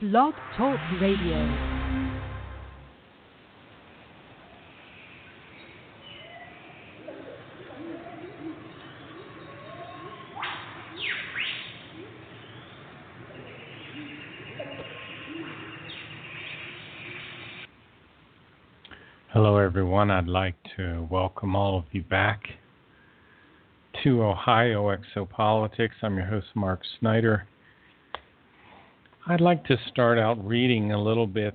Blog Talk Radio. Hello, everyone. I'd like to welcome all of you back to Ohio Exopolitics. I'm your host, Mark Snyder. I'd like to start out reading a little bit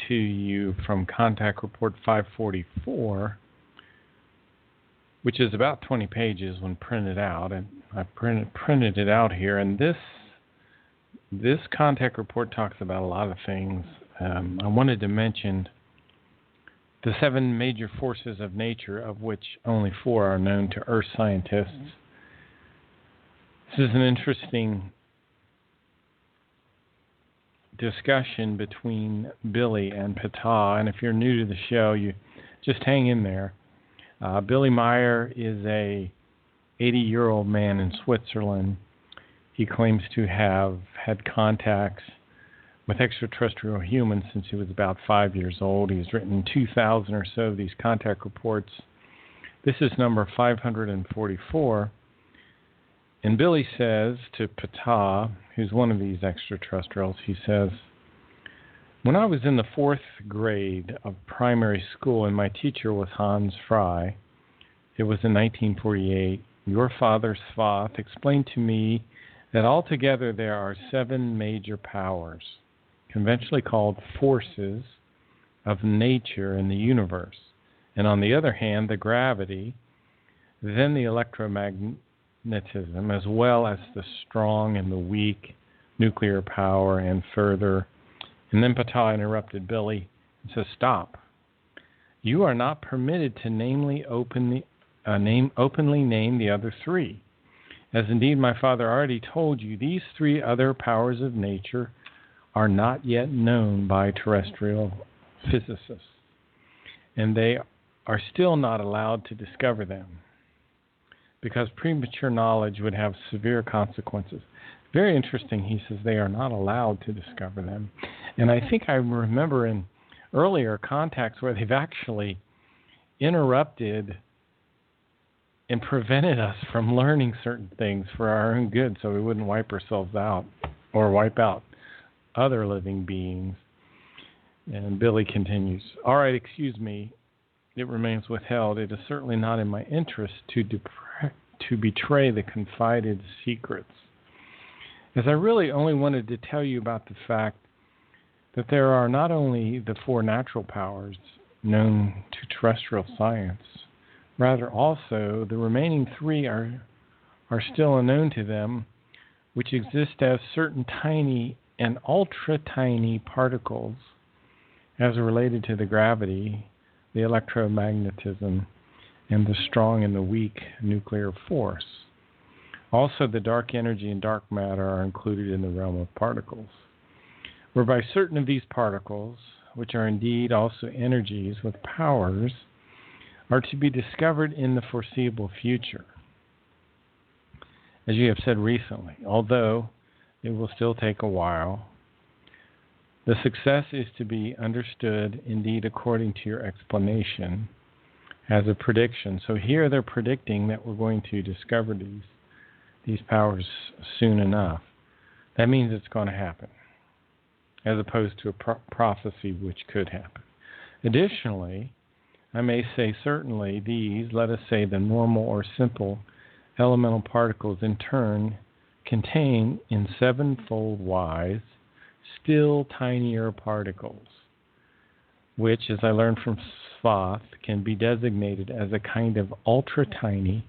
to you from Contact Report 544, which is about 20 pages when printed out, and I printed it out here. And this Contact Report talks about a lot of things. I wanted to mention the 7 major forces of nature, of which only 4 are known to Earth scientists. This is an interesting discussion between Billy and Ptah, and if you're new to the show, you just hang in there. Billy Meyer is a 80-year-old man in Switzerland. He claims to have had contacts with extraterrestrial humans since he was about 5 years old. He's written 2,000 or so of these contact reports. This is number 544. And Billy says to Ptah, who's one of these extraterrestrials, he says, "When I was in the 4th grade of primary school and my teacher was Hans Fry, it was in 1948, your father, Svath, explained to me that altogether there are 7 major powers, conventionally called forces of nature in the universe, and on the other hand, the gravity, then the electromagnetism, as well as the strong and the weak nuclear power, and further." And then Ptah interrupted Billy and says, "Stop. You are not permitted to openly name the other 3. As indeed my father already told you, these 3 other powers of nature are not yet known by terrestrial physicists, and they are still not allowed to discover them, because premature knowledge would have severe consequences." Very interesting, he says they are not allowed to discover them. And I think I remember in earlier contacts where they've actually interrupted and prevented us from learning certain things for our own good so we wouldn't wipe ourselves out or wipe out other living beings. And Billy continues, "All right, excuse me. It remains withheld. It is certainly not in my interest to betray the confided secrets, as I really only wanted to tell you about the fact that there are not only the 4 natural powers known to terrestrial science, rather also the remaining 3 are still unknown to them, which exist as certain tiny and ultra-tiny particles as related to the gravity, the electromagnetism, and the strong and the weak nuclear force. Also, the dark energy and dark matter are included in the realm of particles, whereby certain of these particles, which are indeed also energies with powers, are to be discovered in the foreseeable future, as you have said recently, although it will still take a while. The success is to be understood, indeed, according to your explanation, as a prediction." So here they're predicting that we're going to discover these powers soon enough. That means it's going to happen, as opposed to a prophecy which could happen. Additionally, I may say certainly these, let us say the normal or simple elemental particles in turn, contain in 7-fold wise still tinier particles, which, as I learned from Svath, can be designated as a kind of ultra-tiny,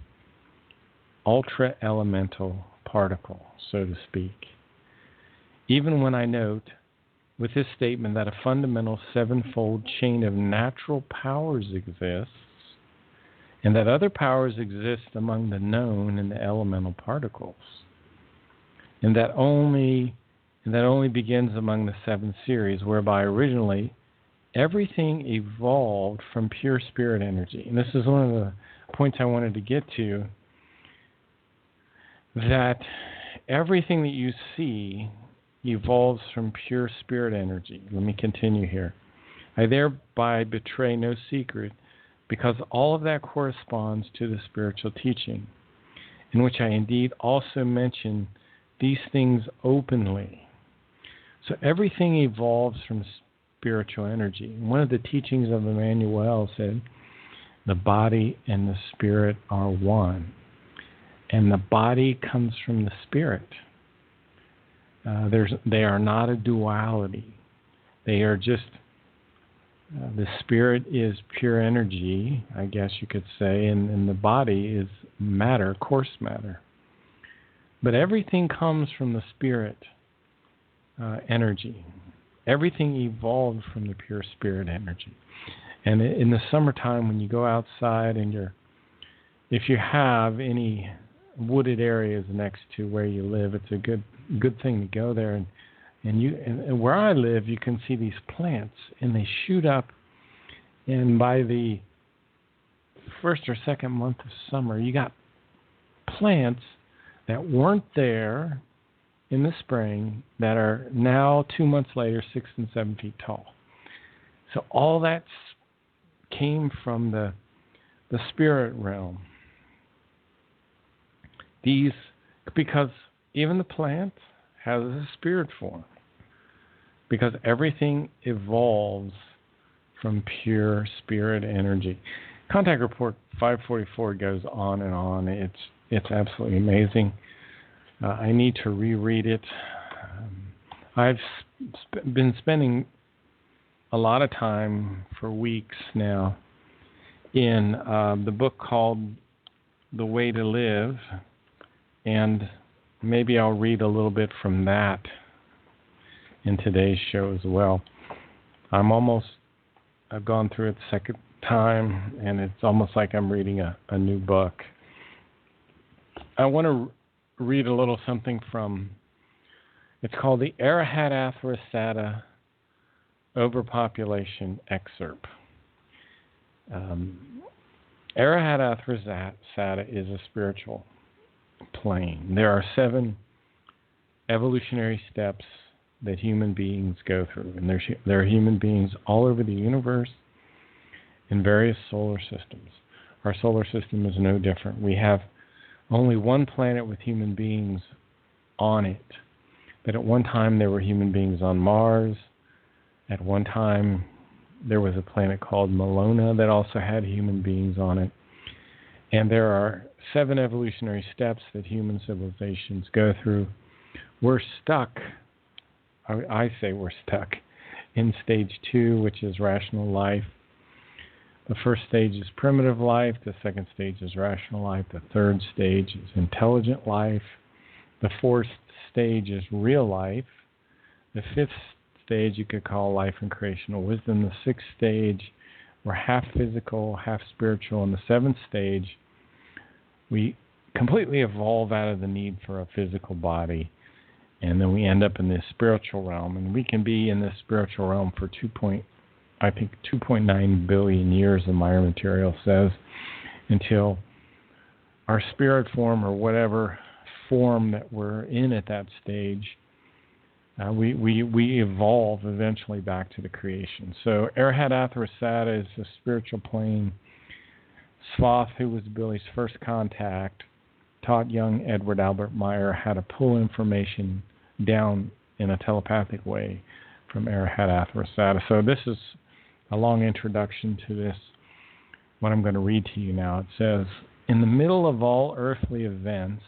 ultra-elemental particle, so to speak. Even when I note with this statement that a fundamental 7-fold chain of natural powers exists, and that other powers exist among the known and the elemental particles, and that only begins among the 7 series, whereby originally everything evolved from pure spirit energy. And this is one of the points I wanted to get to, that everything that you see evolves from pure spirit energy. Let me continue here. I thereby betray no secret, because all of that corresponds to the spiritual teaching, in which I indeed also mention these things openly. So everything evolves from spiritual energy. One of the teachings of Emmanuel said, the body and the spirit are one. And the body comes from the spirit. They are not a duality. They are just, the spirit is pure energy, I guess you could say, and the body is matter, coarse matter. But everything comes from the spirit energy. Everything evolved from the pure spirit energy. And in the summertime, when you go outside and if you have any wooded areas next to where you live, it's a good thing to go there. And where I live, you can see these plants, and they shoot up. And by the first or second month of summer, you got plants that weren't there in the spring that are now 2 months later 6 and 7 feet tall. So all that came from the spirit realm. Because even the plant has a spirit form, because everything evolves from pure spirit energy. Contact Report 544 goes on and on. It's absolutely amazing. I need to reread it. I've been spending a lot of time for weeks now in the book called The Way to Live, and maybe I'll read a little bit from that in today's show as well. I've gone through it the second time, and it's almost like I'm reading a new book. I want to read a little something from, it's called the Arahat Athrasata Overpopulation Excerpt. Arahat Athrasata is a spiritual plane. There are 7 evolutionary steps that human beings go through, and there are human beings all over the universe in various solar systems. Our solar system is no different. We have only one planet with human beings on it, but at one time there were human beings on Mars. At one time there was a planet called Melona that also had human beings on it. And there are 7 evolutionary steps that human civilizations go through. We're stuck, I say we're stuck, in stage 2, which is rational life. The first stage is primitive life. The second stage is rational life. The third stage is intelligent life. The fourth stage is real life. The fifth stage you could call life and creational wisdom. The sixth stage, we're half physical, half spiritual. And the seventh stage, we completely evolve out of the need for a physical body. And then we end up in this spiritual realm. And we can be in this spiritual realm for 2.9 billion years, the Maya material says, until our spirit form, or whatever form that we're in at that stage, we evolve eventually back to the creation. So Arahat Athrasata is a spiritual plane. Svath, who was Billy's first contact, taught young Edward Albert Meyer how to pull information down in a telepathic way from Arahat Athrasata. So this is a long introduction to this, what I'm going to read to you now. It says, in the middle of all earthly events,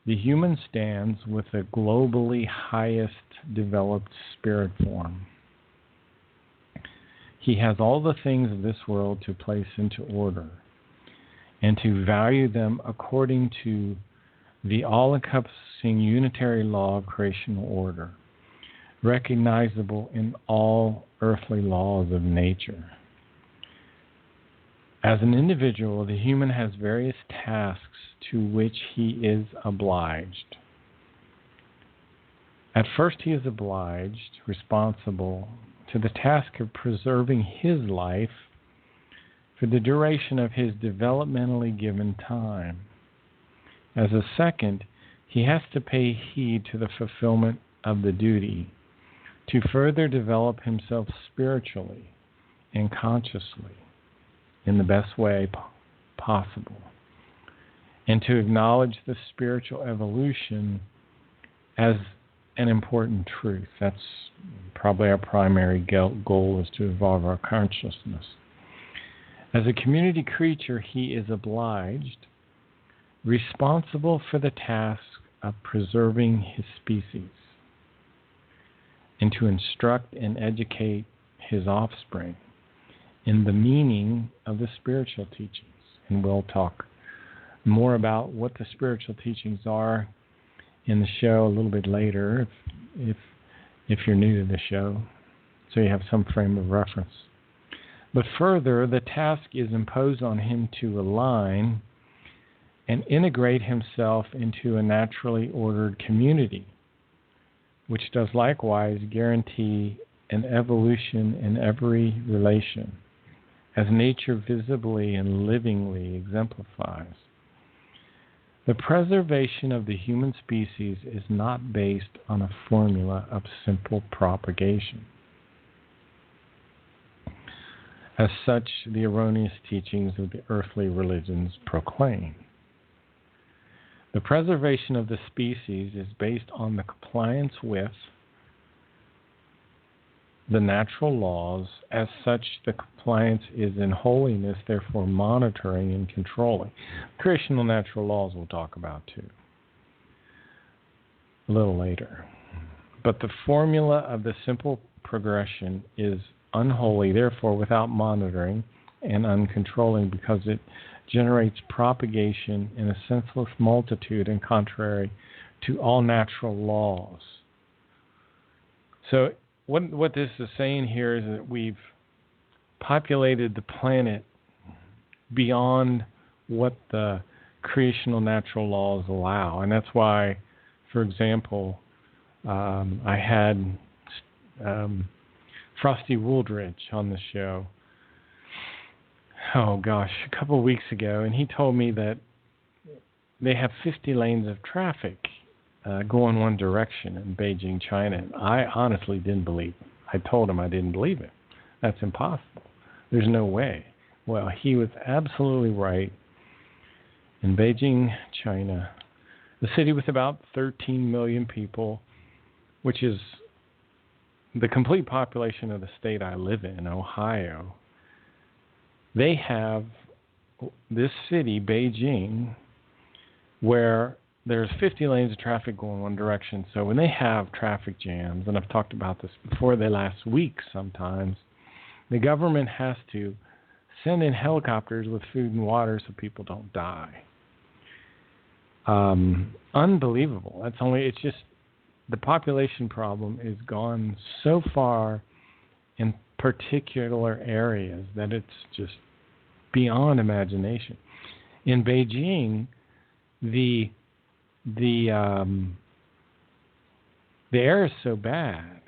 the human stands with the globally highest developed spirit form. He has all the things of this world to place into order and to value them according to the all-encompassing unitary law of creational order, recognizable in all earthly laws of nature. As an individual, the human has various tasks to which he is obliged. At first, he is responsible to the task of preserving his life for the duration of his developmentally given time. As a second, he has to pay heed to the fulfillment of the duty to further develop himself spiritually and consciously in the best way possible, and to acknowledge the spiritual evolution as an important truth. That's probably our primary goal, is to evolve our consciousness. As a community creature, he is obliged, responsible for the task of preserving his species, and to instruct and educate his offspring in the meaning of the spiritual teachings. And we'll talk more about what the spiritual teachings are in the show a little bit later, if you're new to the show, so you have some frame of reference. But further, the task is imposed on him to align and integrate himself into a naturally ordered community, which does likewise guarantee an evolution in every relation, as nature visibly and livingly exemplifies. The preservation of the human species is not based on a formula of simple propagation. As such, the erroneous teachings of the earthly religions proclaim. The preservation of the species is based on the compliance with the natural laws. As such, the compliance is in holiness, therefore monitoring and controlling. Creational natural laws we'll talk about too a little later. But the formula of the simple progression is unholy, therefore without monitoring and uncontrolling, because it generates propagation in a senseless multitude and contrary to all natural laws. So what this is saying here is that we've populated the planet beyond what the creational natural laws allow. And that's why, for example, I had Frosty Wooldridge on the show, a couple of weeks ago, and he told me that they have 50 lanes of traffic going one direction in Beijing, China. And I honestly didn't believe it. I told him I didn't believe it. That's impossible. There's no way. Well, he was absolutely right. In Beijing, China, the city with about 13 million people, which is the complete population of the state I live in, Ohio, they have this city, Beijing, where there's 50 lanes of traffic going one direction. So when they have traffic jams, and I've talked about this before, they last weeks sometimes, the government has to send in helicopters with food and water so people don't die. Unbelievable. It's just the population problem is gone so far in particular areas that it's just beyond imagination. In Beijing, the air is so bad.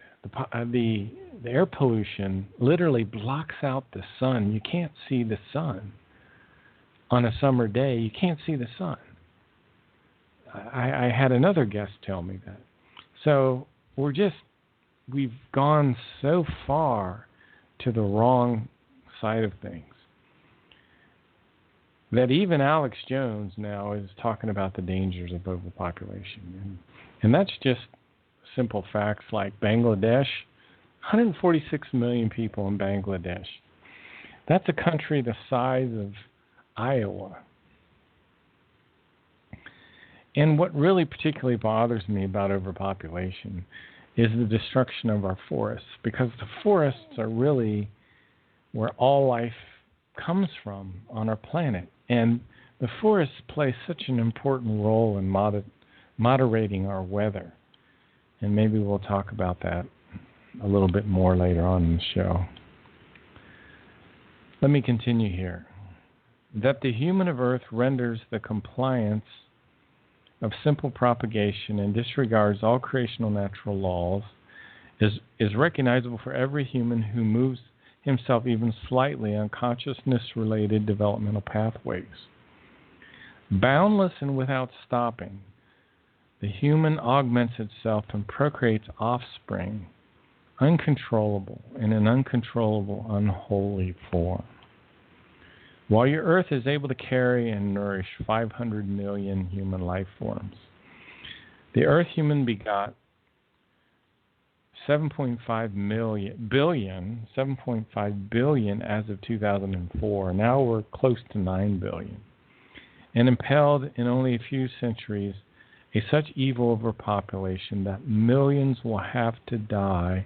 The air pollution literally blocks out the sun. You can't see the sun on a summer day. You can't see the sun. I had another guest tell me that. So we've gone so far to the wrong side of things that even Alex Jones now is talking about the dangers of overpopulation. And that's just simple facts like Bangladesh, 146 million people in Bangladesh. That's a country the size of Iowa. And what really particularly bothers me about overpopulation is the destruction of our forests, because the forests are really where all life comes from on our planet. And the forests play such an important role in moderating our weather. And maybe we'll talk about that a little bit more later on in the show. Let me continue here. That the human of Earth renders the compliance of simple propagation and disregards all creational natural laws is recognizable for every human who moves himself even slightly on consciousness-related developmental pathways. Boundless and without stopping, the human augments itself and procreates offspring, uncontrollable, in an uncontrollable, unholy form. While your Earth is able to carry and nourish 500 million human life forms, the Earth human begot 7.5 billion as of 2004. Now we're close to 9 billion. And impelled in only a few centuries a such evil overpopulation that millions will have to die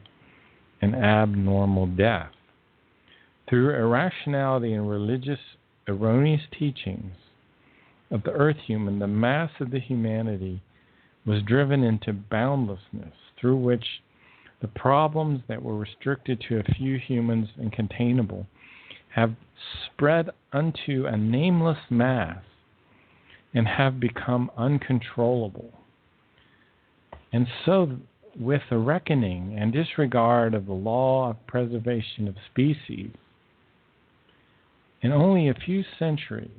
an abnormal death. Through irrationality and religious erroneous teachings of the Earth human, the mass of the humanity was driven into boundlessness, through which the problems that were restricted to a few humans and containable have spread unto a nameless mass and have become uncontrollable. And so, with the reckoning and disregard of the law of preservation of species, in only a few centuries,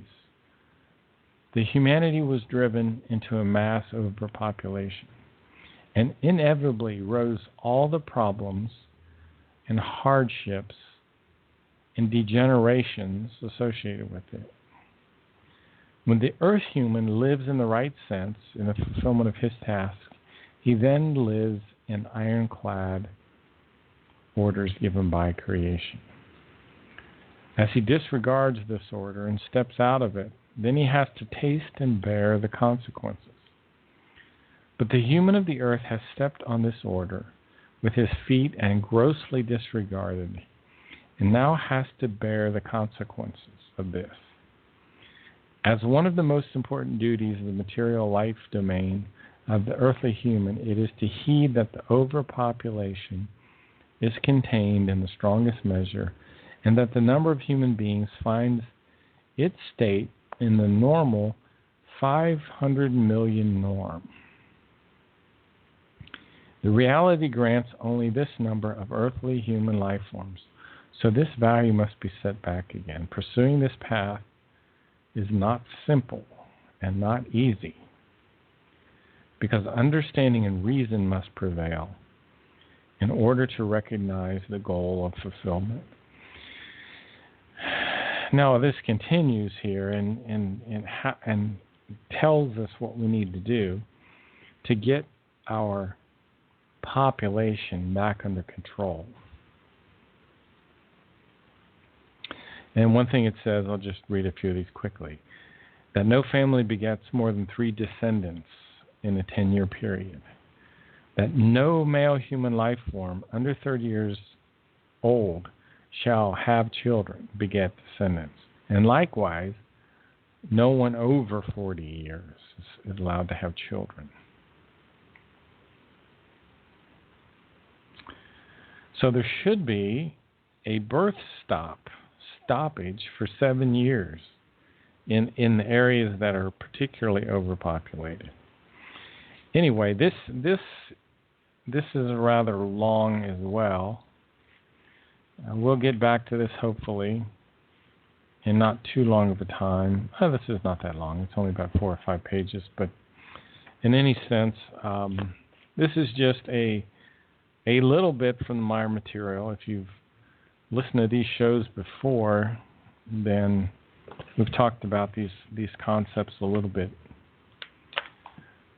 the humanity was driven into a mass overpopulation, and inevitably rose all the problems and hardships and degenerations associated with it. When the Earth human lives in the right sense, in the fulfillment of his task, he then lives in ironclad orders given by creation. As he disregards this order and steps out of it, then he has to taste and bear the consequences. But the human of the earth has stepped on this order with his feet and grossly disregarded, and now has to bear the consequences of this. As one of the most important duties of the material life domain of the earthly human, it is to heed that the overpopulation is contained in the strongest measure, and that the number of human beings finds its state in the normal 500 million norm. The reality grants only this number of earthly human life forms, so this value must be set back again. Pursuing this path is not simple and not easy, because understanding and reason must prevail in order to recognize the goal of fulfillment. Now, this continues here and tells us what we need to do to get our population back under control. And one thing it says, I'll just read a few of these quickly, that no family begets more than 3 descendants in a 10-year period, that no male human life form under 30 years old shall have children, beget descendants. And likewise, no one over 40 years is allowed to have children. So there should be a birth stoppage for 7 years in the areas that are particularly overpopulated. Anyway, this is rather long as well. We'll get back to this hopefully in not too long of a time. This is not that long. It's only about 4 or 5 pages. But in any sense, this is just a little bit from the Meyer material. If you've listened to these shows before, then we've talked about these concepts a little bit.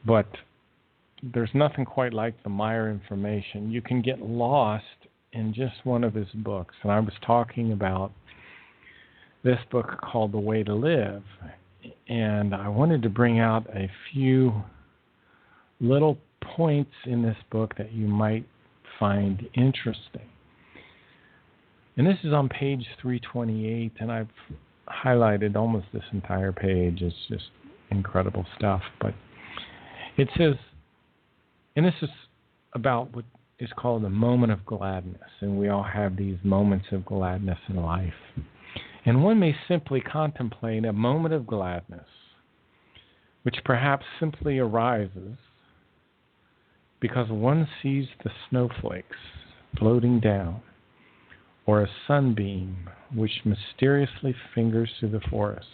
But there's nothing quite like the Meyer information. You can get lost in just one of his books. And I was talking about this book called The Way to Live. And I wanted to bring out a few little points in this book that you might find interesting. And this is on page 328, and I've highlighted almost this entire page. It's just incredible stuff. But it says, and this is about what is called a moment of gladness, and we all have these moments of gladness in life. And one may simply contemplate a moment of gladness, which perhaps simply arises because one sees the snowflakes floating down, or a sunbeam which mysteriously fingers through the forest.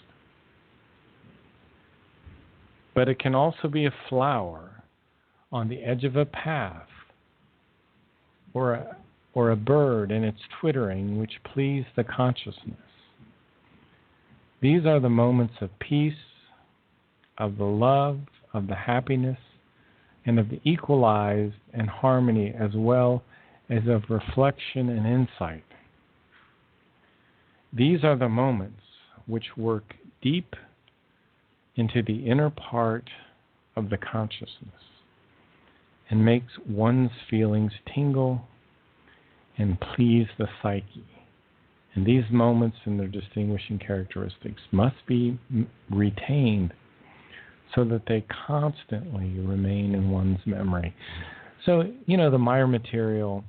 But it can also be a flower on the edge of a path, or a bird and its twittering which please the consciousness. These are the moments of peace, of the love, of the happiness, and of the equalized and harmony, as well as of reflection and insight. These are the moments which work deep into the inner part of the consciousness and makes one's feelings tingle and please the psyche. And these moments and their distinguishing characteristics must be retained so that they constantly remain in one's memory. So, the Meyer material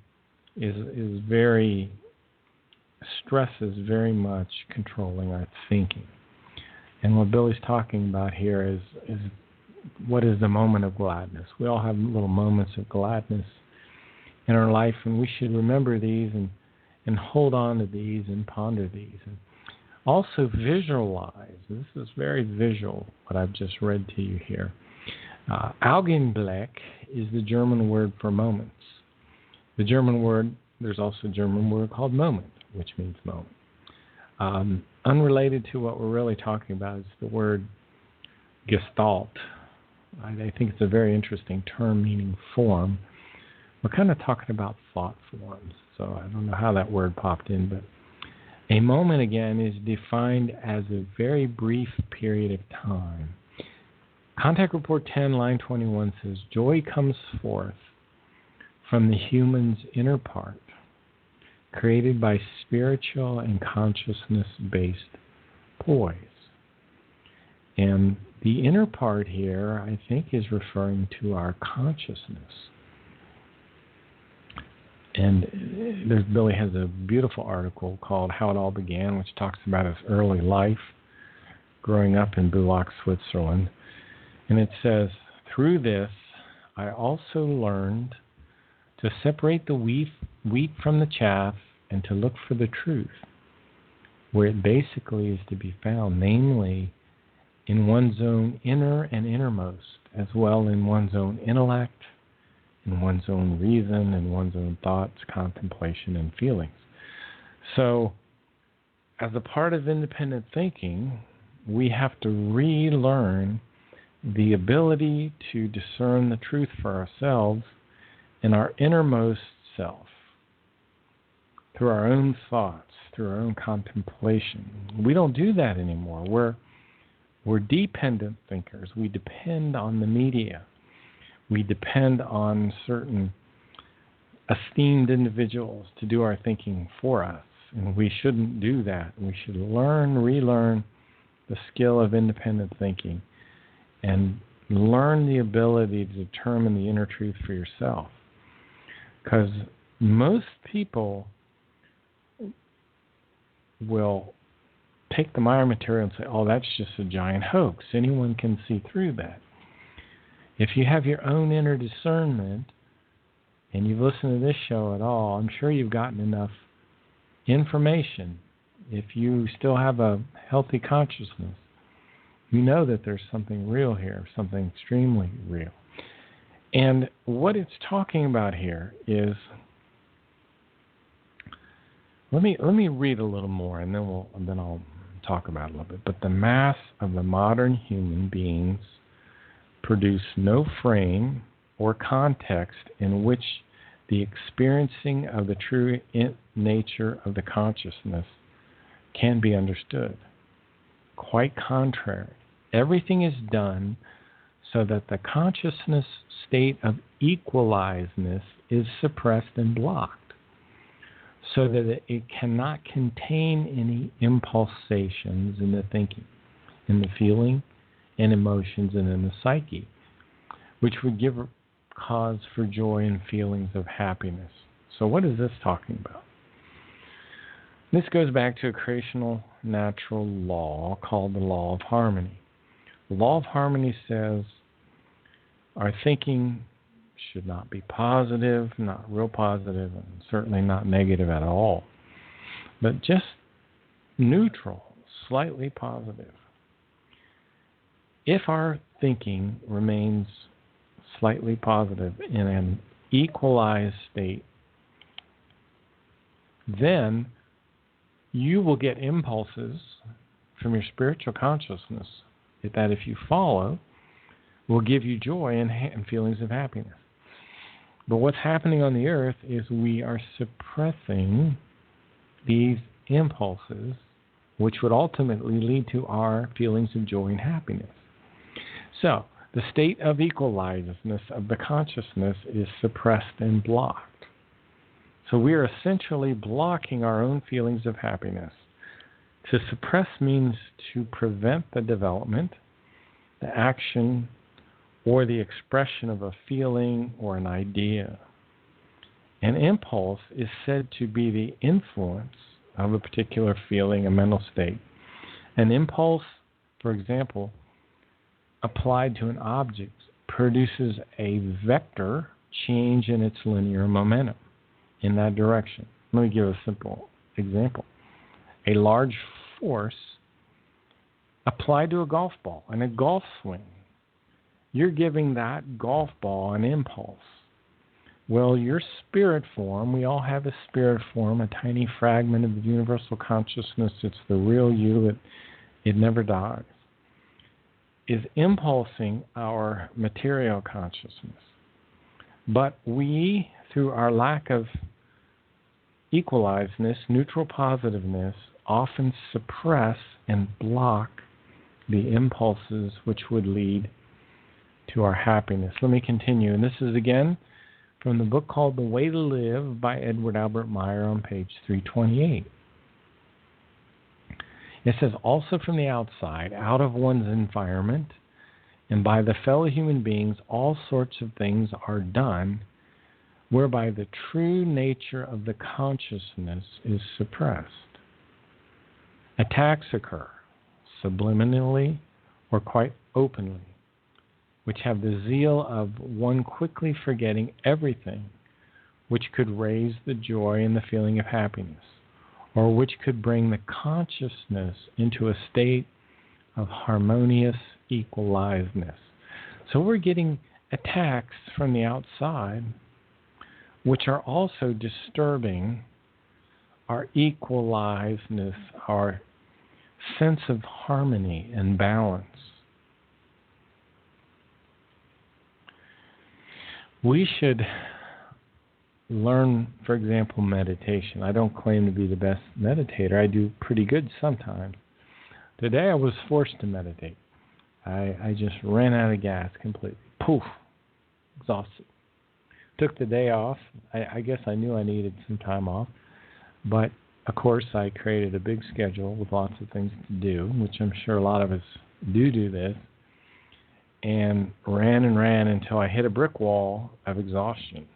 stresses very much controlling our thinking. And what Billy's talking about here is what is the moment of gladness. We all have little moments of gladness in our life, and we should remember these and hold on to these and ponder these. And also visualize. This is very visual, what I've just read to you here. Augenblick is the German word for moments. There's also a German word called moment, which means moment. Unrelated to what we're really talking about is the word Gestalt. I think it's a very interesting term meaning form. We're kind of talking about thought forms, so I don't know how that word popped in, but a moment, again, is defined as a very brief period of time. Contact Report 10, line 21 says, joy comes forth from the human's inner part, created by spiritual and consciousness-based poise. And the inner part here, I think, is referring to our consciousness. And Billy has a beautiful article called How It All Began, which talks about his early life growing up in Bulak, Switzerland. And it says, through this, I also learned to separate the wheat from the chaff and to look for the truth, where it basically is to be found, namely in one's own inner and innermost, as well in one's own intellect, in one's own reason, in one's own thoughts, contemplation, and feelings. So, as a part of independent thinking, we have to relearn the ability to discern the truth for ourselves in our innermost self, through our own thoughts, through our own contemplation. We don't do that anymore. We're dependent thinkers. We depend on the media. We depend on certain esteemed individuals to do our thinking for us. And we shouldn't do that. We should relearn the skill of independent thinking and learn the ability to determine the inner truth for yourself. Because most people will take the Meyer material and say, oh, that's just a giant hoax. Anyone can see through that. If you have your own inner discernment and you've listened to this show at all, I'm sure you've gotten enough information. If you still have a healthy consciousness, you know that there's something real here, something extremely real. And what it's talking about here is, let me read a little more, and then I'll talk about it a little bit. But the mass of the modern human beings produce no frame or context in which the experiencing of the true nature of the consciousness can be understood. Quite contrary, everything is done so that the consciousness state of equalizedness is suppressed and blocked, so that it cannot contain any impulsations in the thinking, in the feeling, and emotions, and in the psyche, which would give cause for joy and feelings of happiness. So what is this talking about? This goes back to a creational natural law called the law of harmony. The law of harmony says our thinking should not be positive, not real positive, and certainly not negative at all, but just neutral, slightly positive. If our thinking remains slightly positive, in an equalized state, then you will get impulses from your spiritual consciousness that, if you follow, will give you joy and feelings of happiness. But what's happening on the earth is we are suppressing these impulses, which would ultimately lead to our feelings of joy and happiness. So, the state of equalizedness of the consciousness is suppressed and blocked. So we are essentially blocking our own feelings of happiness. To suppress means to prevent the development, the action, or the expression of a feeling or an idea. An impulse is said to be the influence of a particular feeling, a mental state. An impulse, for example, applied to an object, produces a vector change in its linear momentum in that direction. Let me give a simple example. A large force applied to a golf ball in a golf swing. You're giving that golf ball an impulse. Well, your spirit form, we all have a spirit form, a tiny fragment of the universal consciousness. It's the real you. It never dies. Is impulsing our material consciousness. But we, through our lack of equalizedness, neutral positiveness, often suppress and block the impulses which would lead to our happiness. Let me continue. And this is again from the book called The Way to Live by Edward Albert Meyer on page 328. It says, also from the outside, out of one's environment, and by the fellow human beings, all sorts of things are done whereby the true nature of the consciousness is suppressed. Attacks occur, subliminally or quite openly, which have the zeal of one quickly forgetting everything which could raise the joy and the feeling of happiness, or which could bring the consciousness into a state of harmonious equalizedness. So we're getting attacks from the outside, which are also disturbing our equalizedness, our sense of harmony and balance. We should learn, for example, meditation. I don't claim to be the best meditator. I do pretty good sometimes. Today I was forced to meditate. I just ran out of gas completely. Poof. Exhausted. Took the day off. I guess I knew I needed some time off. But, of course, I created a big schedule with lots of things to do, which I'm sure a lot of us do this, and ran until I hit a brick wall of exhaustion.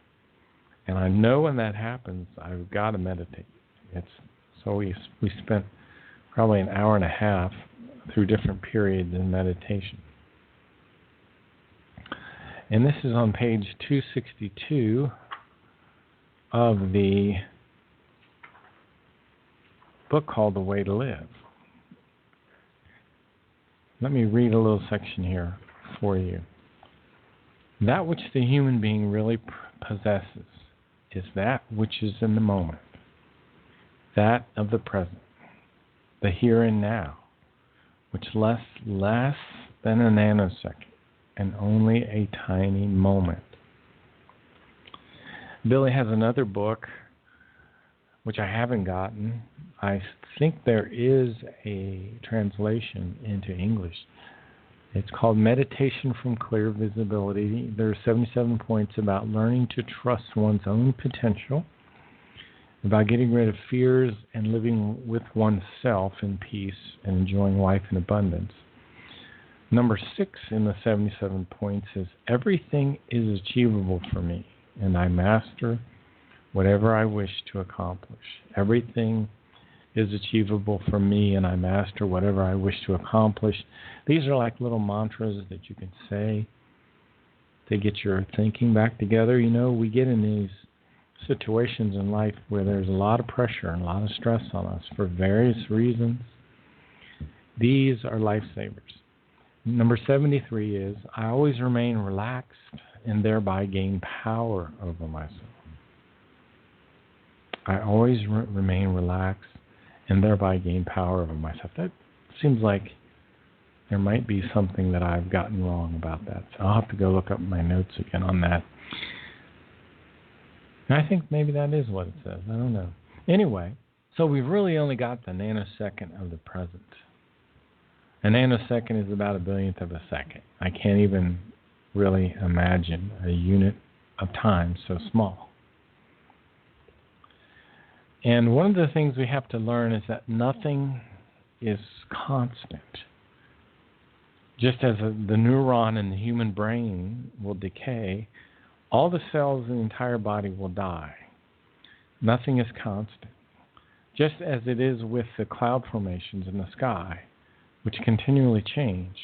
And I know when that happens, I've got to meditate. So we spent probably an hour and a half through different periods in meditation. And this is on page 262 of the book called The Way to Live. Let me read a little section here for you. That which the human being really possesses is that which is in the moment, that of the present, the here and now, which lasts less than a nanosecond and only a tiny moment. Billy has another book, which I haven't gotten. I think there is a translation into English. It's called Meditation from Clear Visibility. There are 77 points about learning to trust one's own potential, about getting rid of fears and living with oneself in peace and enjoying life in abundance. Number 6 in the 77 points is, everything is achievable for me, and I master whatever I wish to accomplish. Everything is achievable for me, and I master whatever I wish to accomplish. These are like little mantras that you can say to get your thinking back together. You know, we get in these situations in life where there's a lot of pressure and a lot of stress on us for various reasons. These are lifesavers. Number 73 is, I always remain relaxed and thereby gain power over myself. I always remain relaxed and thereby gain power over myself. That seems like there might be something that I've gotten wrong about that. So I'll have to go look up my notes again on that. And I think maybe that is what it says. I don't know. Anyway, so we've really only got the nanosecond of the present. A nanosecond is about a billionth of a second. I can't even really imagine a unit of time so small. And one of the things we have to learn is that nothing is constant. Just as the neuron in the human brain will decay, all the cells in the entire body will die. Nothing is constant. Just as it is with the cloud formations in the sky, which continually change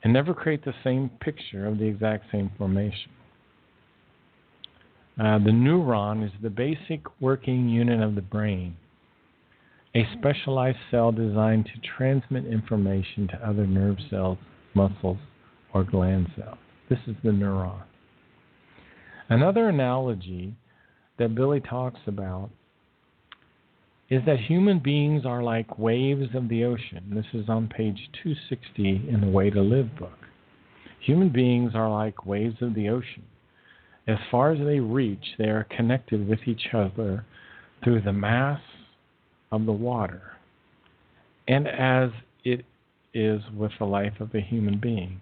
and never create the same picture of the exact same formation. The neuron is the basic working unit of the brain, a specialized cell designed to transmit information to other nerve cells, muscles, or gland cells. This is the neuron. Another analogy that Billy talks about is that human beings are like waves of the ocean. This is on page 260 in the Way to Live book. Human beings are like waves of the ocean. As far as they reach, they are connected with each other through the mass of the water, and as it is with the life of a human being.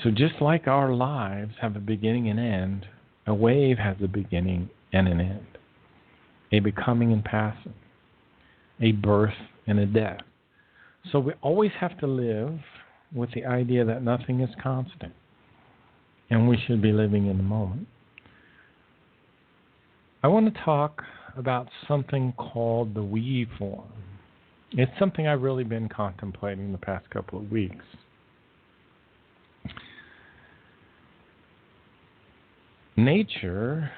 So just like our lives have a beginning and end, a wave has a beginning and an end. A becoming and passing, a birth and a death. So we always have to live with the idea that nothing is constant, and we should be living in the moment. I want to talk about something called the we form. It's something I've really been contemplating the past couple of weeks. Nature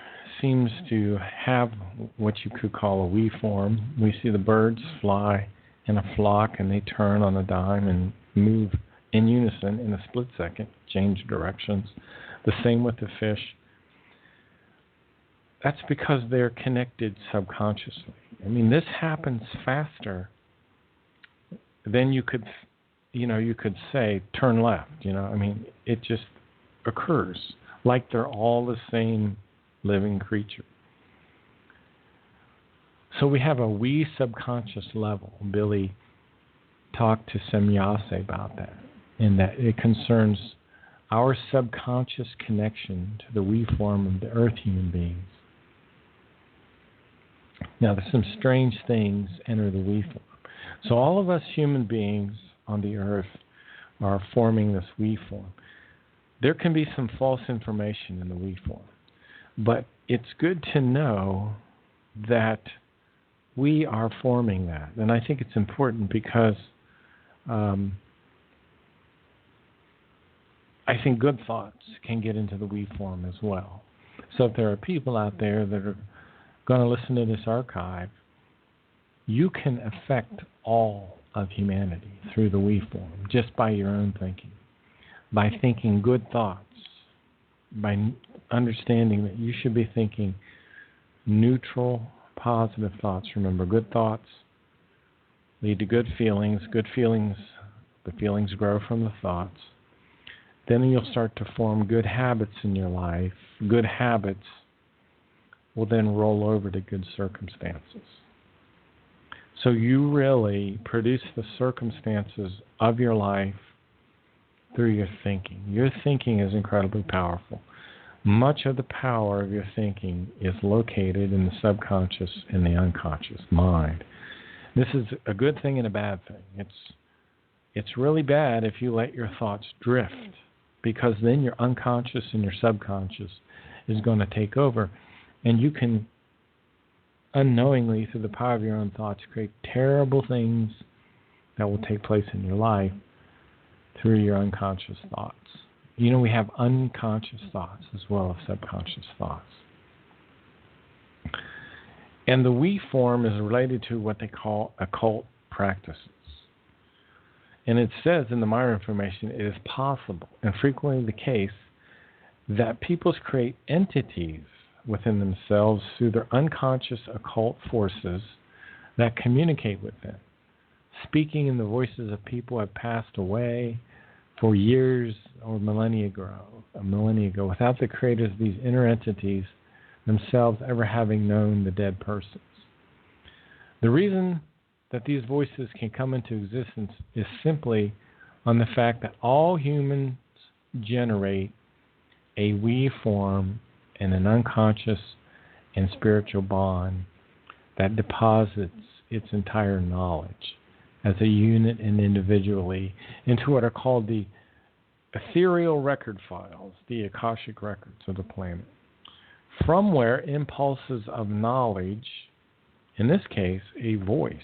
seems to have what you could call a we form. We see the birds fly in a flock, and they turn on a dime and move in unison in a split second, change directions. The same with the fish. That's because they're connected subconsciously. I mean, this happens faster than you could say turn left. I mean, it just occurs like they're all the same living creature. So we have a we subconscious level. Billy talked to Semyase about that, in that it concerns our subconscious connection to the we form of the earth human beings. Now, there's some strange things enter the we form. So all of us human beings on the earth are forming this we form. There can be some false information in the we form, but it's good to know that we are forming that. And I think it's important because I think good thoughts can get into the we form as well. So if there are people out there that are going to listen to this archive, you can affect all of humanity through the we form just by your own thinking, by thinking good thoughts, by understanding that you should be thinking neutral, positive thoughts. Remember, good thoughts lead to good feelings. Good feelings, the feelings grow from the thoughts. Then you'll start to form good habits in your life. Good habits will then roll over to good circumstances. So you really produce the circumstances of your life through your thinking. Your thinking is incredibly powerful. Much of the power of your thinking is located in the subconscious and the unconscious mind. This is a good thing and a bad thing. It's really bad if you let your thoughts drift, because then your unconscious and your subconscious is going to take over, and you can unknowingly, through the power of your own thoughts, create terrible things that will take place in your life through your unconscious thoughts. We have unconscious thoughts as well as subconscious thoughts. And the we form is related to what they call occult practices. And it says in the minor information, it is possible, and frequently the case, that peoples create entities within themselves through their unconscious occult forces that communicate with them, speaking in the voices of people who have passed away for years or millennia ago, without the creators of these inner entities themselves ever having known the dead persons. The reason that these voices can come into existence is simply on the fact that all humans generate a we form and an unconscious and spiritual bond that deposits its entire knowledge as a unit and individually into what are called the ethereal record files, the Akashic records of the planet, from where impulses of knowledge, in this case a voice,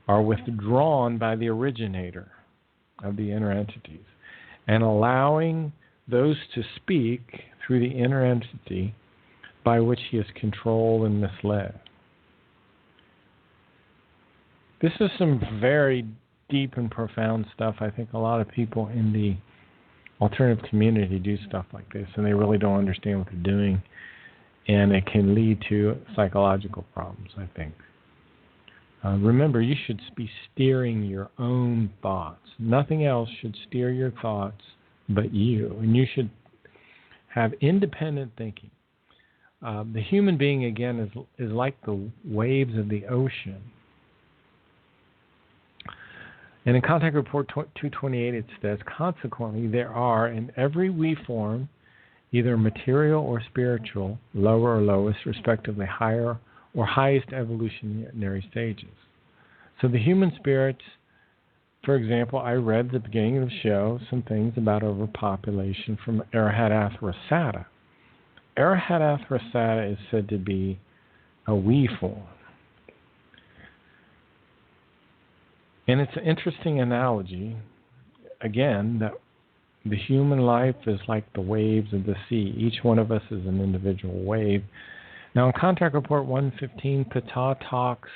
are withdrawn by the originator of the inner entities and allowing those to speak through the inner entity by which he is controlled and misled. This is some very deep and profound stuff. I think a lot of people in the alternative community do stuff like this, and they really don't understand what they're doing, and it can lead to psychological problems, I think. Remember, you should be steering your own thoughts. Nothing else should steer your thoughts but you, and you should have independent thinking. The human being, again, is like the waves of the ocean. And in Contact Report 228, it says, consequently, there are in every we form, either material or spiritual, lower or lowest, respectively, higher or highest evolutionary stages. So the human spirits, for example, I read at the beginning of the show some things about overpopulation from Arahat Athrasata. Arahat Athrasata is said to be a we form. And it's an interesting analogy, again, that the human life is like the waves of the sea. Each one of us is an individual wave. Now, in Contact Report 115, Ptah talks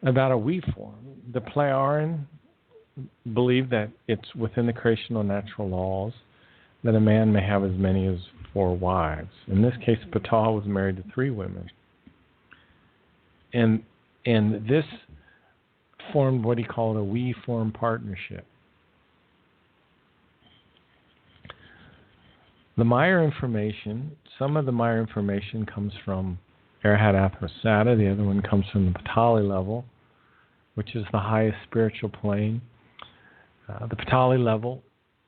about a we form. The Plejaren believe that it's within the creational natural laws that a man may have as many as 4 wives. In this case, Ptah was married to 3 women. And this formed what he called a we form partnership. The Maya information, some of the Maya information comes from Arahat Athrasata, the other one comes from the Patali level, which is the highest spiritual plane. The Patali level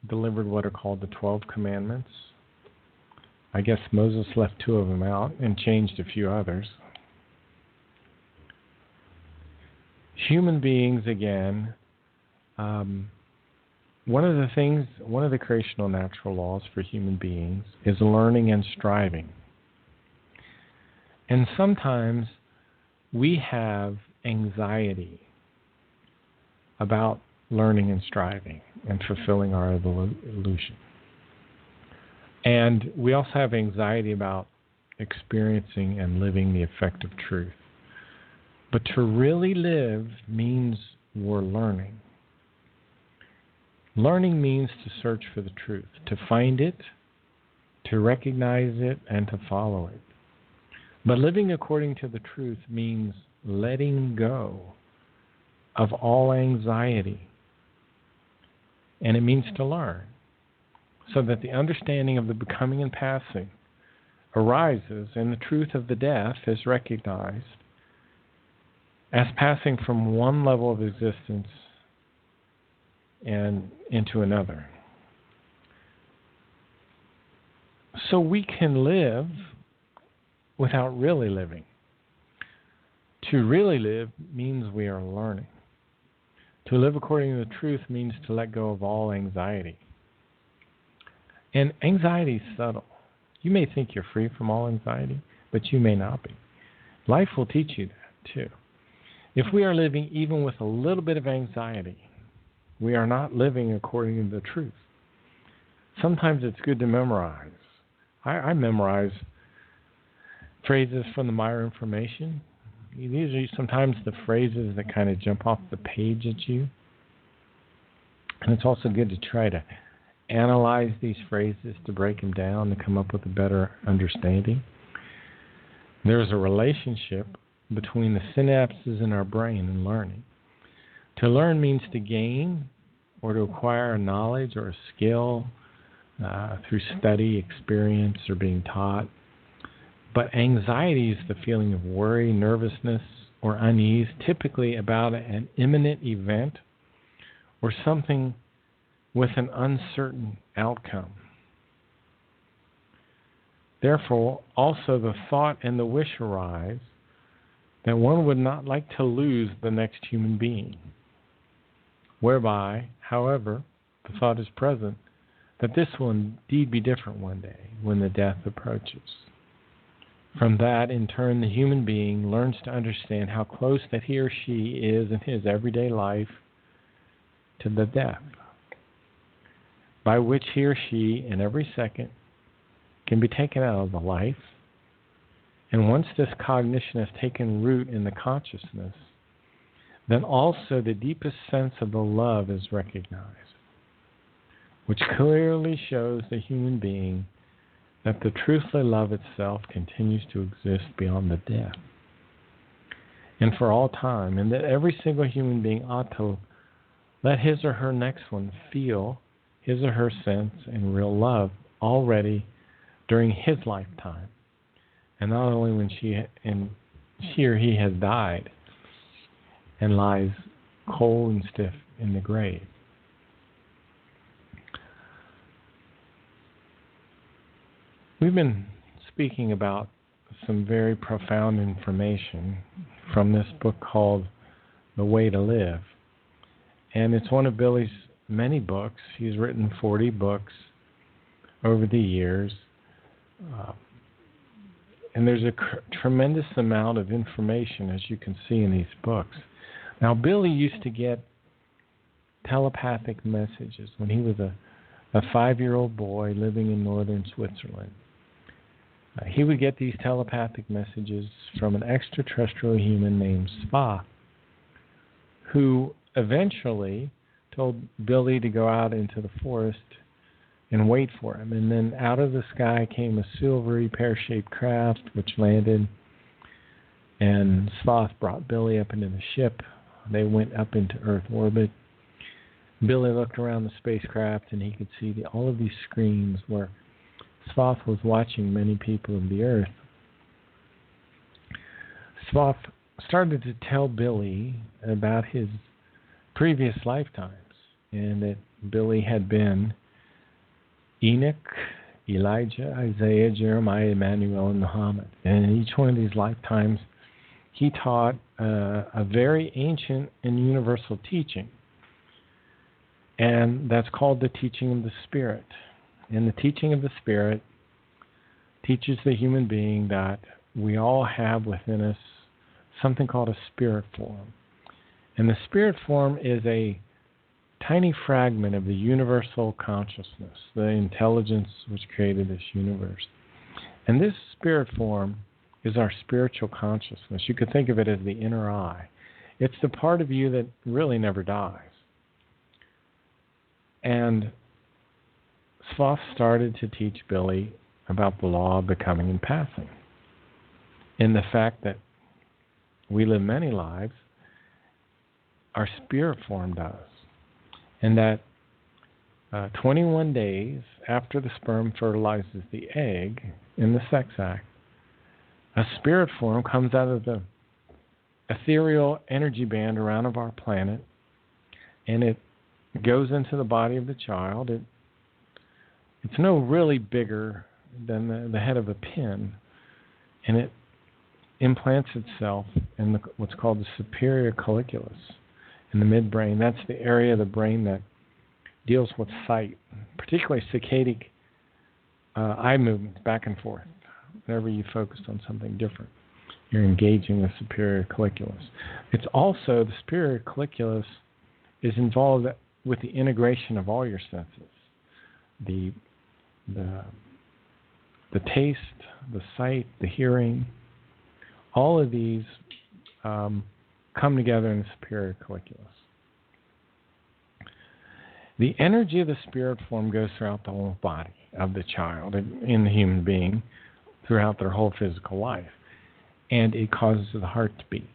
delivered what are called the 12 commandments. I guess Moses left 2 of them out and changed a few others. Human beings, again, one of the creational natural laws for human beings is learning and striving. And sometimes we have anxiety about learning and striving and fulfilling our evolution. And we also have anxiety about experiencing and living the effective truth. But to really live means we're learning. Learning means to search for the truth, to find it, to recognize it, and to follow it. But living according to the truth means letting go of all anxiety. And it means to learn, so that the understanding of the becoming and passing arises and the truth of the death is recognized as passing from one level of existence and into another. So we can live without really living. To really live means we are learning. To live according to the truth means to let go of all anxiety. And anxiety is subtle. You may think you're free from all anxiety, but you may not be. Life will teach you that too. If we are living even with a little bit of anxiety, we are not living according to the truth. Sometimes it's good to memorize. I memorize phrases from the Maya information. These are sometimes the phrases that kind of jump off the page at you. And it's also good to try to analyze these phrases to break them down to come up with a better understanding. There's a relationship between the synapses in our brain and learning. To learn means to gain or to acquire a knowledge or a skill through study, experience, or being taught. But anxiety is the feeling of worry, nervousness, or unease, typically about an imminent event or something with an uncertain outcome. Therefore, also the thought and the wish arise that one would not like to lose the next human being, whereby, however, the thought is present that this will indeed be different one day when the death approaches. From that, in turn, the human being learns to understand how close that he or she is in his everyday life to the death, by which he or she, in every second, can be taken out of the life. And once this cognition has taken root in the consciousness, then also the deepest sense of the love is recognized, which clearly shows the human being that the truthful love itself continues to exist beyond the death and for all time, and that every single human being ought to let his or her next one feel his or her sense and real love already during his lifetime, and not only when she or he has died and lies cold and stiff in the grave. We've been speaking about some very profound information from this book called The Way to Live. And it's one of Billy's many books. He's written 40 books over the years. And there's a tremendous amount of information, as you can see in these books. Now, Billy used to get telepathic messages when he was a 5-year-old boy living in northern Switzerland. He would get these telepathic messages from an extraterrestrial human named Spa, who eventually told Billy to go out into the forest and wait for him. And then out of the sky came a silvery pear-shaped craft which landed, and Spa brought Billy up into the ship. They went up into Earth orbit. Billy looked around the spacecraft and he could see all of these screens where Swath was watching many people of the Earth. Swath started to tell Billy about his previous lifetimes, and that Billy had been Enoch, Elijah, Isaiah, Jeremiah, Emmanuel, and Muhammad. And in each one of these lifetimes, he taught a very ancient and universal teaching, and that's called the teaching of the Spirit. And the teaching of the Spirit teaches the human being that we all have within us something called a spirit form. And the spirit form is a tiny fragment of the universal consciousness, the intelligence which created this universe. And this spirit form is our spiritual consciousness. You could think of it as the inner eye. It's the part of you that really never dies. And Swath started to teach Billy about the law of becoming and passing, and the fact that we live many lives, our spirit form does, and that 21 days after the sperm fertilizes the egg in the sex act, a spirit form comes out of the ethereal energy band around of our planet, and it goes into the body of the child. It's no really bigger than the head of a pin, and it implants itself in what's called the superior colliculus in the midbrain. That's the area of the brain that deals with sight, particularly saccadic eye movements back and forth. Whenever you focus on something different, you're engaging the superior colliculus. It's also, the superior colliculus is involved with the integration of all your senses. The taste, the sight, the hearing, all of these come together in the superior colliculus. The energy of the spirit form goes throughout the whole body of the child, in the human being, throughout their whole physical life, and it causes the heart to beat.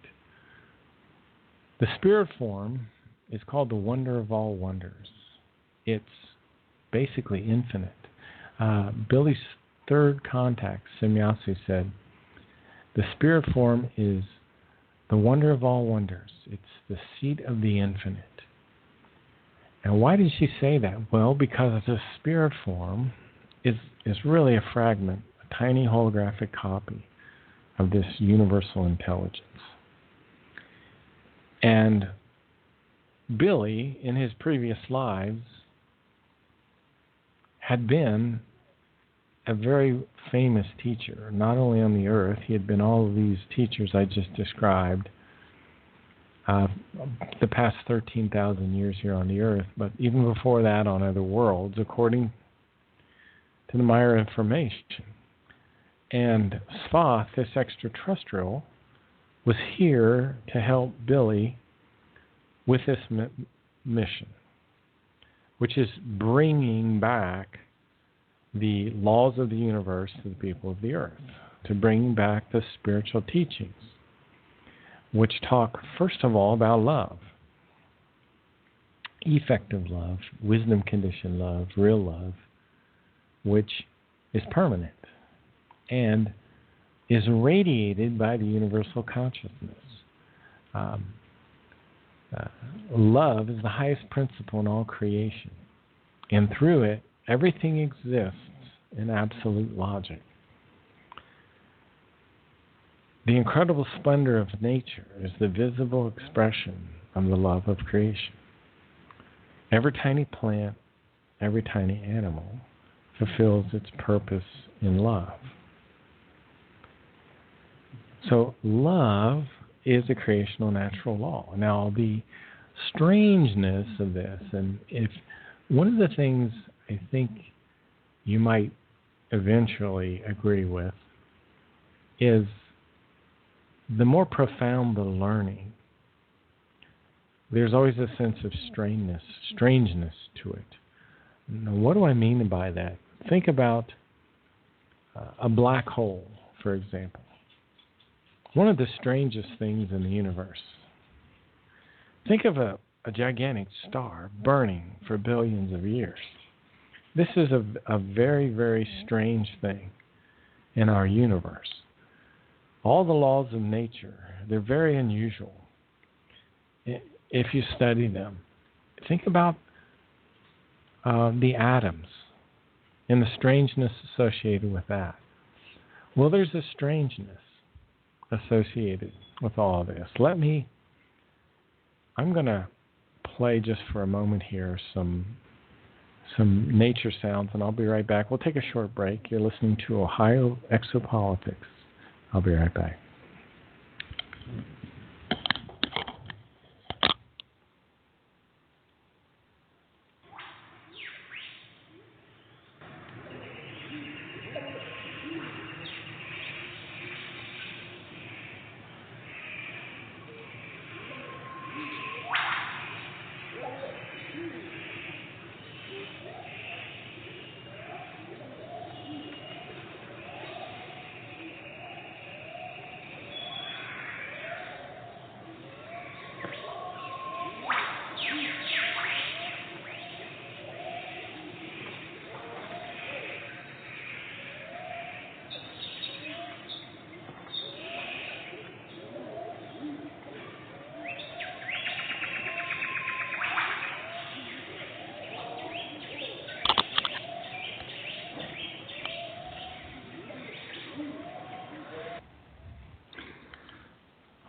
The spirit form is called the wonder of all wonders. It's basically infinite. Billy's third contact, Semyase, said, the spirit form is the wonder of all wonders. It's the seat of the infinite. And why did she say that? Well, because the spirit form is really a fragment, a tiny holographic copy of this universal intelligence. And Billy, in his previous lives, had been a very famous teacher, not only on the earth. He had been all of these teachers I just described the past 13,000 years here on the earth, but even before that on other worlds, according to the Maya information. And Svath, this extraterrestrial, was here to help Billy with this mission, which is bringing back the laws of the universe to the people of the earth, to bring back the spiritual teachings, which talk, first of all, about love, effective love, wisdom conditioned love, real love, which is permanent and is radiated by the universal consciousness. Love is the highest principle in all creation, and through it, everything exists in absolute logic. The incredible splendor of nature is the visible expression of the love of creation. Every tiny plant, every tiny animal fulfills its purpose in love. So love is a creational natural law. Now, the strangeness of this, and if one of the things I think you might eventually agree with, is the more profound the learning, there's always a sense of strangeness to it. Now, what do I mean by that? Think about a black hole, for example. One of the strangest things in the universe. Think of a gigantic star burning for billions of years. This is a very, very strange thing in our universe. All the laws of nature, they're very unusual if you study them. Think about the atoms and the strangeness associated with that. Well, there's a strangeness associated with all of this. I'm going to play just for a moment here some nature sounds, and I'll be right back. We'll take a short break. You're listening to Ohio Exopolitics. I'll be right back.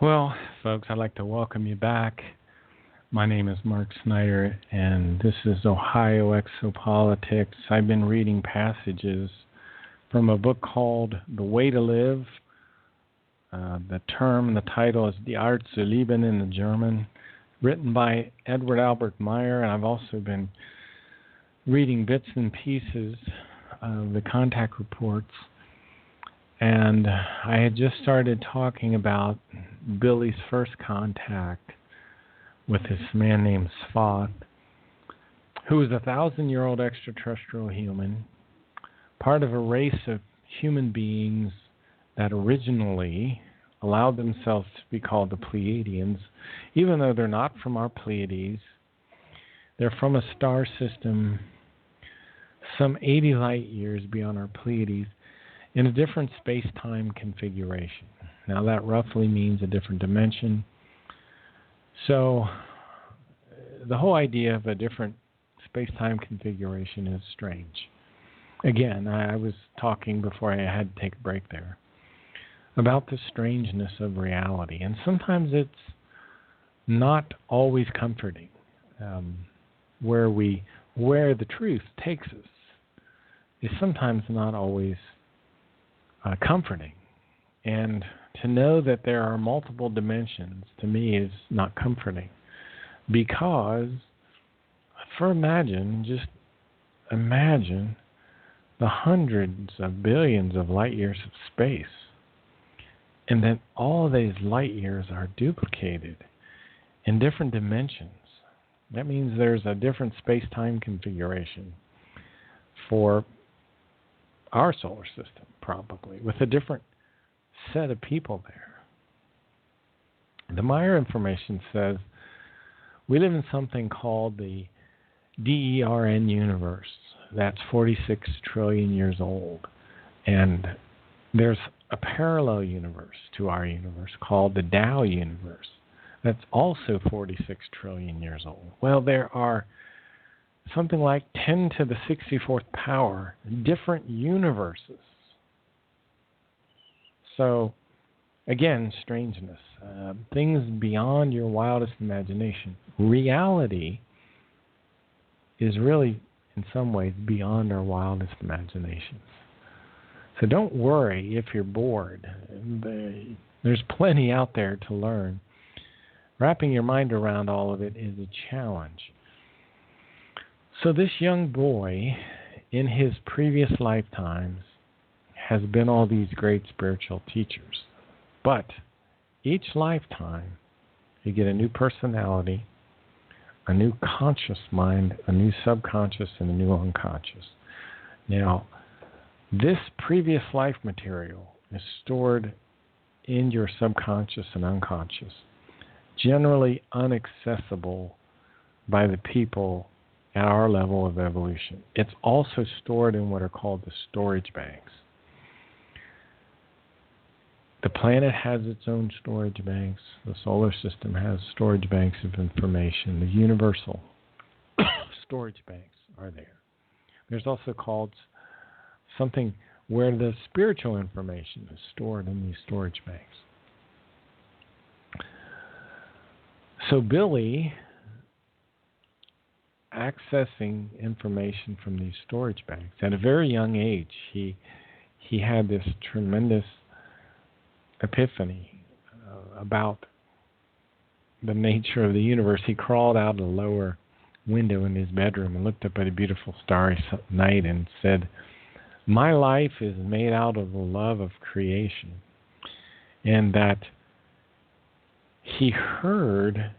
Well, folks, I'd like to welcome you back. My name is Mark Snyder, and this is Ohio Exopolitics. I've been reading passages from a book called The Way to Live. The title is Die Art zu Leben in the German, written by Edward Albert Meyer, and I've also been reading bits and pieces of the contact reports. And I had just started talking about Billy's first contact with this man named Svath, who is a 1,000-year-old extraterrestrial human, part of a race of human beings that originally allowed themselves to be called the Pleiadians, even though they're not from our Pleiades. They're from a star system some 80 light years beyond our Pleiades in a different space-time configuration. Now that roughly means a different dimension. So the whole idea of a different space-time configuration is strange. Again, I was talking before I had to take a break there about the strangeness of reality. And sometimes it's not always comforting. Where the truth takes us is sometimes not always comforting. And to know that there are multiple dimensions, to me, is not comforting. Because, just imagine the hundreds of billions of light years of space, and then all these light years are duplicated in different dimensions. That means there's a different space-time configuration for our solar system, probably, with a different set of people there. The Meyer information says we live in something called the DERN universe. That's 46 trillion years old. And there's a parallel universe to our universe called the Dow universe. That's also 46 trillion years old. Well, there are something like 10 to the 64th power different universes. So, again, strangeness. Things beyond your wildest imagination. Reality is really, in some ways, beyond our wildest imaginations. So don't worry if you're bored. There's plenty out there to learn. Wrapping your mind around all of it is a challenge. So this young boy, in his previous lifetimes, has been all these great spiritual teachers. But each lifetime, you get a new personality, a new conscious mind, a new subconscious, and a new unconscious. Now, this previous life material is stored in your subconscious and unconscious, generally inaccessible by the people at our level of evolution. It's also stored in what are called the storage banks. The planet has its own storage banks. The solar system has storage banks of information. The universal storage banks are there. There's also called something where the spiritual information is stored in these storage banks. So Billy, accessing information from these storage banks at a very young age, he had this tremendous epiphany about the nature of the universe. He crawled out of the lower window in his bedroom and looked up at a beautiful starry night and said, "My life is made out of the love of creation." And that he heard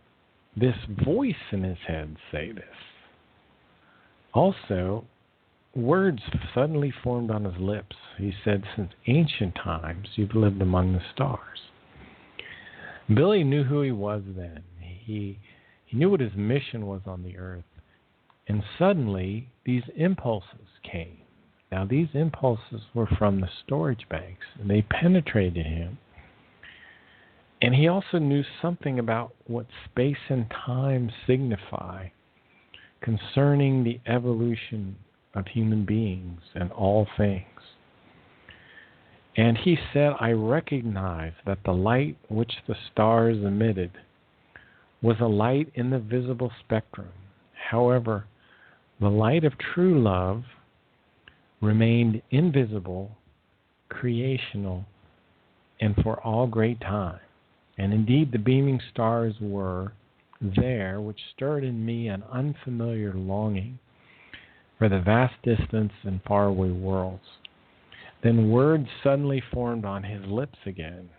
this voice in his head say this. Also, words suddenly formed on his lips. He said, "Since ancient times, you've lived among the stars." Billy knew who he was then. He knew what his mission was on the earth. And suddenly, these impulses came. Now, these impulses were from the storage banks, and they penetrated him. And he also knew something about what space and time signify concerning the evolution of human beings and all things. And he said, "I recognize that the light which the stars emitted was a light in the visible spectrum. However, the light of true love remained invisible, creational, and for all great time. And indeed, the beaming stars were there, which stirred in me an unfamiliar longing for the vast distance and faraway worlds." Then words suddenly formed on his lips again.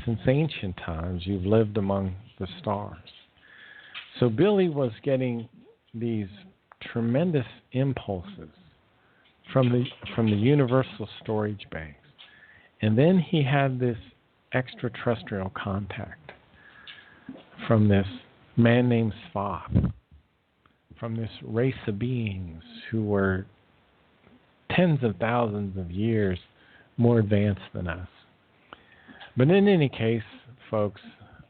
"Since ancient times, you've lived among the stars." So Billy was getting these tremendous impulses from the universal storage banks. And then he had this extraterrestrial contact from this man named Svath, from this race of beings who were tens of thousands of years more advanced than us. But in any case, folks,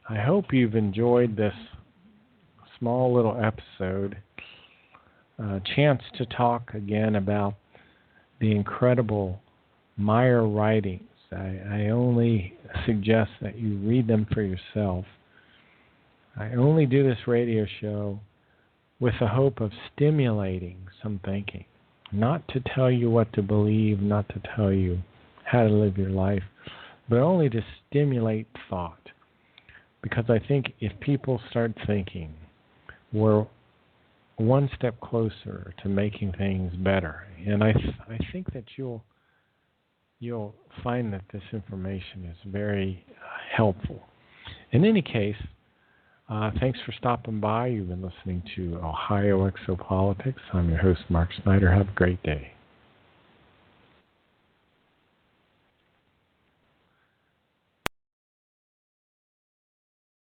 I hope you've enjoyed this small little episode, a chance to talk again about the incredible Meyer writings. I only suggest that you read them for yourself. I only do this radio show with the hope of stimulating some thinking, not to tell you what to believe, not to tell you how to live your life, but only to stimulate thought. Because I think if people start thinking, we're one step closer to making things better. And I think that you'll find that this information is very helpful. In any case, thanks for stopping by. You've been listening to Ohio Exopolitics. I'm your host, Mark Snyder. Have a great day.